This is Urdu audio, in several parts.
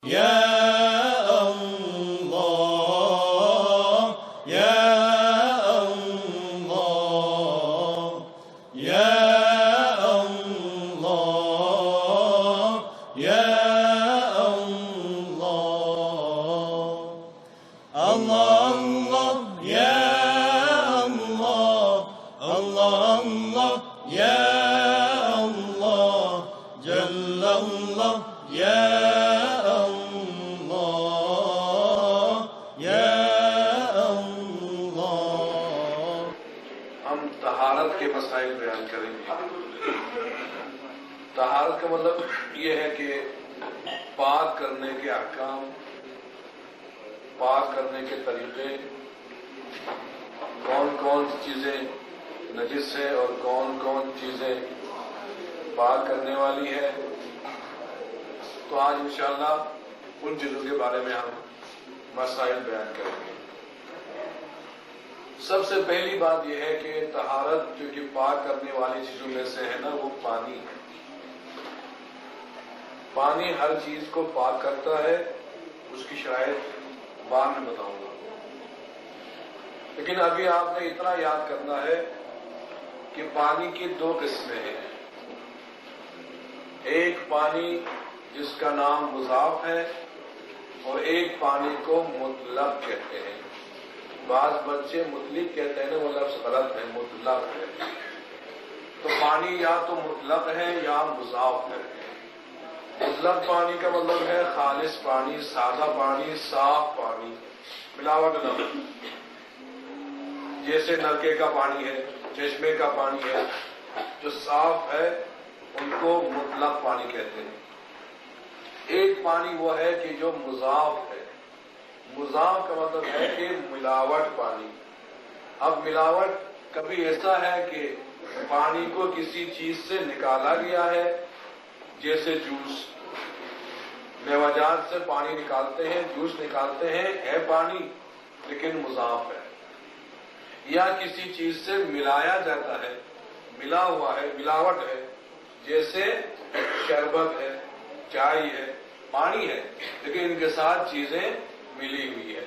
یا اللہ یا اللہ یا اللہ یا اللہ اللہ یا اللہ اللہ یا اللہ جل اللہ یا طہارت کے مسائل بیان کریں گے۔ طہارت کا مطلب یہ ہے کہ پاک کرنے کے احکام، پاک کرنے کے طریقے، کون کون چیزیں نجس ہے اور کون کون چیزیں پاک کرنے والی ہے۔ تو آج انشاءاللہ ان چیزوں کے بارے میں ہم مسائل بیان کریں گے۔ سب سے پہلی بات یہ ہے کہ طہارت جو کہ پاک کرنے والی چیزوں میں سے ہے نا، وہ پانی ہے۔ پانی ہر چیز کو پاک کرتا ہے، اس کی شرائط بعد میں بتاؤں گا، لیکن ابھی آپ نے اتنا یاد کرنا ہے کہ پانی کی دو قسمیں ہیں۔ ایک پانی جس کا نام مضاف ہے اور ایک پانی کو مطلق کہتے ہیں۔ بعض بچے مطلق کہتے ہیں، وہ لفظ غلط ہے، مطلق ہے۔ تو پانی یا تو مطلق ہے یا مضاف ہے۔ مطلق پانی کا مطلب ہے خالص پانی، سادہ پانی، صاف پانی، ملاوٹ نہ ہو، جیسے نلکے کا پانی ہے، چشمے کا پانی ہے، جو صاف ہے ان کو مطلق پانی کہتے ہیں۔ ایک پانی وہ ہے کہ جو مضاف ہے۔ مضاف کا مطلب ہے کہ ملاوٹ پانی۔ اب ملاوٹ کبھی ایسا ہے کہ پانی کو کسی چیز سے نکالا گیا ہے، جیسے جوس، میوہ جات سے پانی نکالتے ہیں، جوس نکالتے ہیں، ہے پانی لیکن مضاف ہے۔ یا کسی چیز سے ملایا جاتا ہے، ملا ہوا ہے، ملاوٹ ہے، جیسے شربت ہے، چائے ہے، پانی ہے لیکن ان کے ساتھ چیزیں ملی ہوئی ہے۔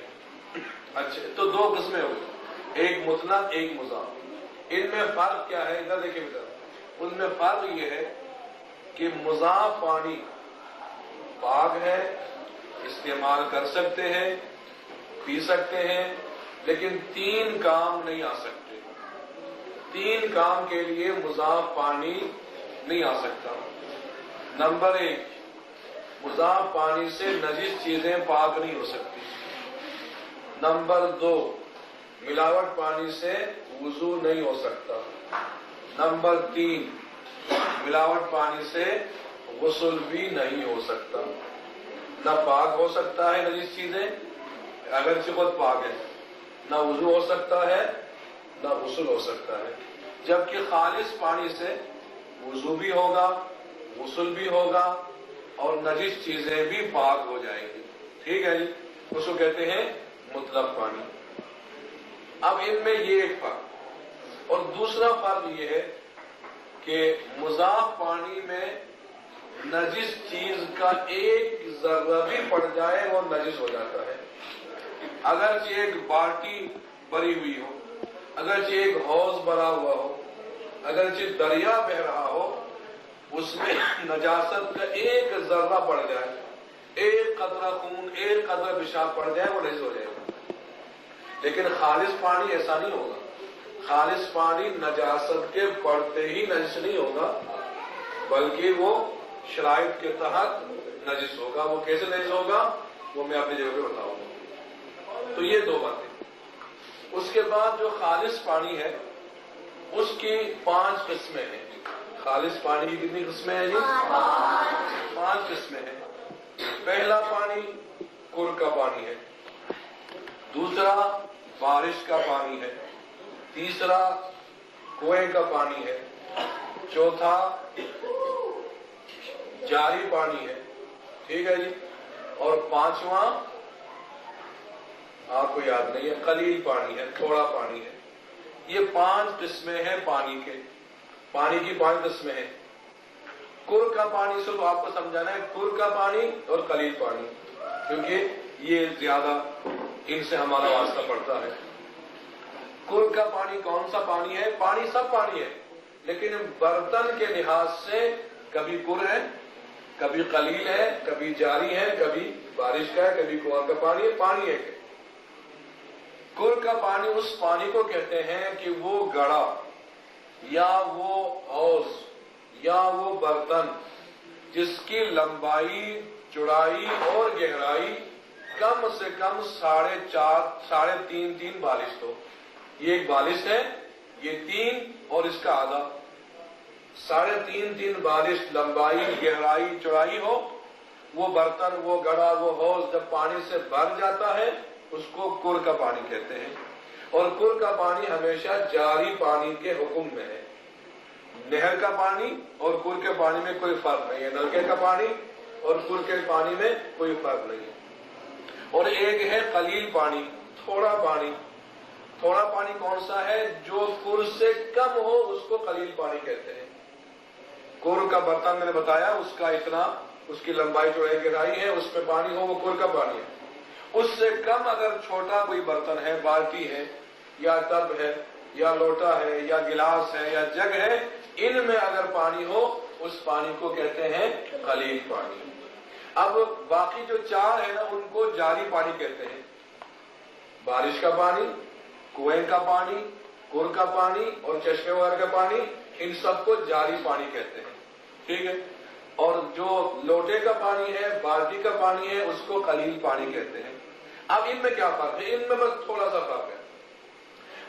اچھا، تو دو قسمیں ہوئی، ایک مطلق ایک مضاف۔ ان میں فرق کیا ہے؟ ادھر دیکھیں ادھر، ان میں فرق یہ ہے کہ مضاف پانی پاک ہے، استعمال کر سکتے ہیں، پی سکتے ہیں، لیکن تین کام نہیں آ سکتے۔ تین کام کے لیے مضاف پانی نہیں آ سکتا۔ نمبر ایک، مضاف پانی سے نجس چیزیں پاک نہیں ہو سکتی۔ نمبر دو، ملاوٹ پانی سے وضو نہیں ہو سکتا۔ نمبر تین، ملاوٹ پانی سے غسل بھی نہیں ہو سکتا۔ نہ پاک ہو سکتا ہے نجس چیزیں اگرچہ خود پاک ہے، نہ وضو ہو سکتا ہے، نہ غسل ہو سکتا ہے۔ جبکہ خالص پانی سے وضو بھی ہوگا، غسل بھی ہوگا اور نجس چیزیں بھی پاک ہو جائیں گی۔ ٹھیک ہے جی، اس کو کہتے ہیں مطلق پانی۔ اب ان میں یہ ایک فرق، اور دوسرا فرق یہ ہے کہ مضاف پانی میں نجس چیز کا ایک ذرہ بھی پڑ جائے وہ نجس ہو جاتا ہے۔ اگرچہ ایک بالٹی بھری ہوئی ہو، اگرچہ ایک حوض بھرا ہوا ہو، اگرچہ دریا بہ رہا ہو، اس میں نجاست کا ایک ذرہ پڑ جائے، ایک قطرہ خون، ایک قطرہ پیشاب پڑ جائے، وہ نجس ہو جائے گا۔ لیکن خالص پانی ایسا نہیں ہوگا۔ خالص پانی نجاست کے پڑتے ہی نجس نہیں ہوگا، بلکہ وہ شرائط کے تحت نجس ہوگا۔ وہ کیسے نجس ہوگا وہ میں اپنی جگہ پہ بتاؤں گا۔ تو یہ دو باتیں۔ اس کے بعد جو خالص پانی ہے اس کی 5 قسمیں ہیں۔ خالص پانی کی کتنی قسمیں ہیں جی؟ 5 قسمیں ہیں۔ پہلا پانی کل کا پانی ہے، دوسرا بارش کا پانی ہے، تیسرا کنویں کا پانی ہے، چوتھا جاری پانی ہے، ٹھیک ہے جی، اور پانچواں آپ کو یاد نہیں ہے، قلیل پانی ہے، تھوڑا پانی ہے۔ یہ 5 قسمیں ہیں پانی کے۔ پانی کی 5 قسمیں ہیں۔ کر کا پانی صرف آپ کو سمجھانا ہے، کر کا پانی اور قلیل پانی۔ کیونکہ یہ زیادہ ان سے ہمارا واسطہ پڑتا ہے۔ کل کا پانی کون سا پانی ہے؟ پانی سب پانی ہے، لیکن برتن کے لحاظ سے کبھی کل ہے، کبھی قلیل ہے، کبھی جاری ہے، کبھی بارش کا ہے، کبھی کنواں کا پانی ہے، پانی ہے کہ کل کا پانی اس پانی کو کہتے ہیں کہ وہ گڑھا یا وہ حوض یا وہ برتن جس کی لمبائی، چوڑائی اور گہرائی کم سے کم 3.5 بالشت ہو۔ یہ ایک بالشت ہے، یہ 3 اور اس کا آدھا، 3.5 بالشت لمبائی، گہرائی، چوڑائی ہو۔ وہ برتن، وہ گڑھا، وہ حوض جب پانی سے بھر جاتا ہے اس کو کل کا پانی کہتے ہیں۔ اور کل کا پانی ہمیشہ جاری پانی کے حکم میں ہے۔ نہر کا پانی اور کل کے پانی میں کوئی فرق نہیں ہے، نلکے کا پانی اور کل کے پانی میں کوئی فرق نہیں ہے۔ اور ایک ہے قلیل پانی، تھوڑا پانی۔ تھوڑا پانی کون سا ہے؟ جو کل سے کم ہو اس کو قلیل پانی کہتے ہیں۔ کل کا برتن میں نے بتایا، اس کا اتنا، اس کی لمبائی چوڑائی گہرائی ہے، اس میں پانی ہو وہ کل کا پانی ہے۔ اس سے کم اگر چھوٹا کوئی برتن ہے، بالٹی ہے یا ٹب ہے یا لوٹا ہے یا گلاس ہے یا جگ ہے، ان میں اگر پانی ہو اس پانی کو کہتے ہیں قلیل پانی۔ اب باقی جو 4 ہے نا ان کو جاری پانی کہتے ہیں۔ بارش کا پانی، کنویں کا پانی، کل کا پانی اور چشمے وغیرہ کا پانی، ان سب کو جاری پانی کہتے ہیں، ٹھیک ہے۔ اور جو لوٹے کا پانی ہے، بالٹی کا پانی ہے، اس کو قلیل پانی کہتے ہیں۔ اب ان میں کیا فرق ہے؟ ان میں بس تھوڑا سا فرق ہے۔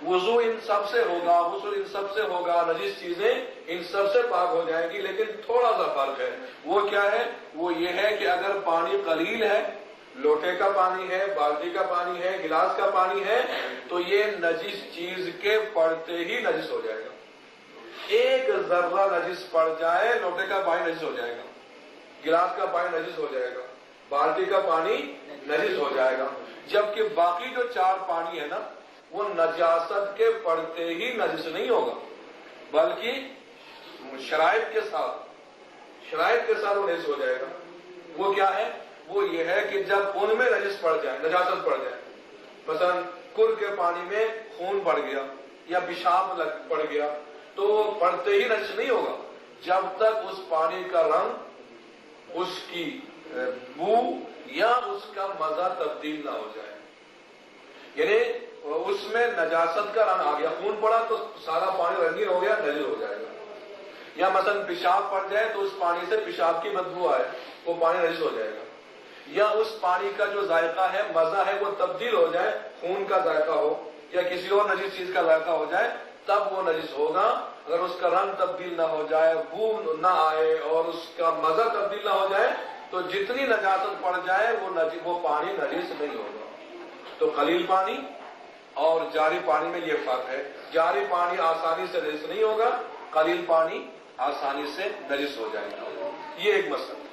وضو ان سب سے ہوگا، غسل ان سب سے ہوگا، نجس چیزیں ان سب سے پاک ہو جائیں گی، لیکن تھوڑا سا فرق ہے۔ وہ کیا ہے؟ وہ یہ ہے کہ اگر پانی قلیل ہے، لوٹے کا پانی ہے، بالٹی کا پانی ہے، گلاس کا پانی ہے، تو یہ نجس چیز کے پڑتے ہی نجس ہو جائے گا۔ ایک ذرہ نجس پڑ جائے، لوٹے کا پانی نجس ہو جائے گا، گلاس کا پانی نجس ہو جائے گا، بالٹی کا پانی نجس ہو جائے گا۔ جبکہ باقی جو 4 پانی ہے نا وہ نجاست کے پڑتے ہی نجس نہیں ہوگا، بلکہ شرائط کے ساتھ وہ نجس ہو جائے گا۔ وہ کیا ہے؟ وہ یہ ہے کہ جب ان میں نجس پڑ جائے، نجاست پڑ جائے، مثلا کل کے پانی میں خون پڑ گیا یا پیشاب پڑ گیا، تو وہ پڑتے ہی نجس نہیں ہوگا جب تک اس پانی کا رنگ، اس کی بو یا اس کا مزہ تبدیل نہ ہو جائے۔ یعنی اس میں نجاست کا رنگ آ گیا، خون پڑا تو سارا پانی رنگین ہو گیا، نجس ہو جائے گا۔ یا مثلا پیشاب پڑ جائے تو اس پانی سے پیشاب کی بدبو آئے، وہ پانی نجس ہو جائے گا۔ یا اس پانی کا جو ذائقہ ہے، مزہ ہے، وہ تبدیل ہو جائے، خون کا ذائقہ ہو یا کسی اور نجس چیز کا ذائقہ ہو جائے، تب وہ نجس ہوگا۔ اگر اس کا رنگ تبدیل نہ ہو جائے، بو نہ آئے اور اس کا مزہ تبدیل نہ ہو جائے، تو جتنی نجاست پڑ جائے وہ پانی نجس نہیں ہوگا۔ تو قلیل پانی اور جاری پانی میں یہ فرق ہے۔ جاری پانی آسانی سے نجس نہیں ہوگا، قلیل پانی آسانی سے نجس ہو جائے گا۔ یہ ایک مسئلہ۔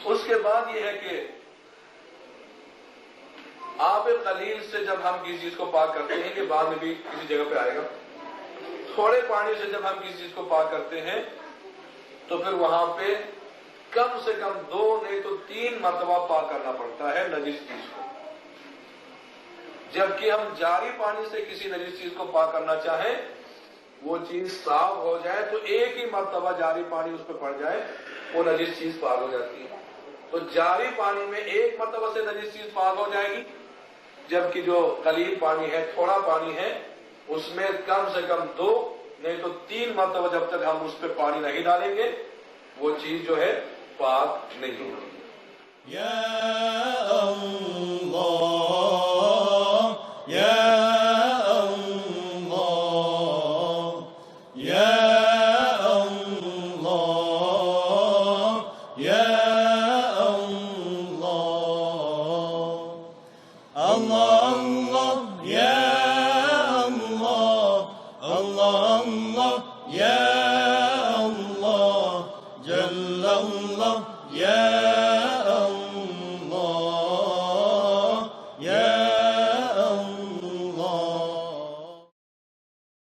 اس کے بعد یہ ہے کہ آب قلیل سے جب ہم کسی چیز کو پاک کرتے ہیں، کہ بعد میں بھی کسی جگہ پہ آئے گا، تھوڑے پانی سے جب ہم کسی چیز کو پاک کرتے ہیں تو پھر وہاں پہ کم سے کم 2 نہیں تو 3 مرتبہ پاک کرنا پڑتا ہے نجس چیز کو۔ جبکہ ہم جاری پانی سے کسی نجس چیز کو پاک کرنا چاہیں، وہ چیز صاف ہو جائے تو ایک ہی مرتبہ جاری پانی اس پہ پڑ جائے، وہ نجس چیز پاک ہو جاتی ہے۔ تو جاری پانی میں ایک مرتبہ سے نجس چیز پاک ہو جائے گی، جبکہ جو قلیل پانی ہے، تھوڑا پانی ہے، اس میں کم سے کم 2 نہیں تو 3 مرتبہ جب تک ہم اس پہ پانی نہیں ڈالیں گے وہ چیز جو ہے پاک نہیں ہوگی۔ یا اللہ یا اللہ یا اللہ یا اللہ اللہ اللہ یا اللہ اللہ اللہ یا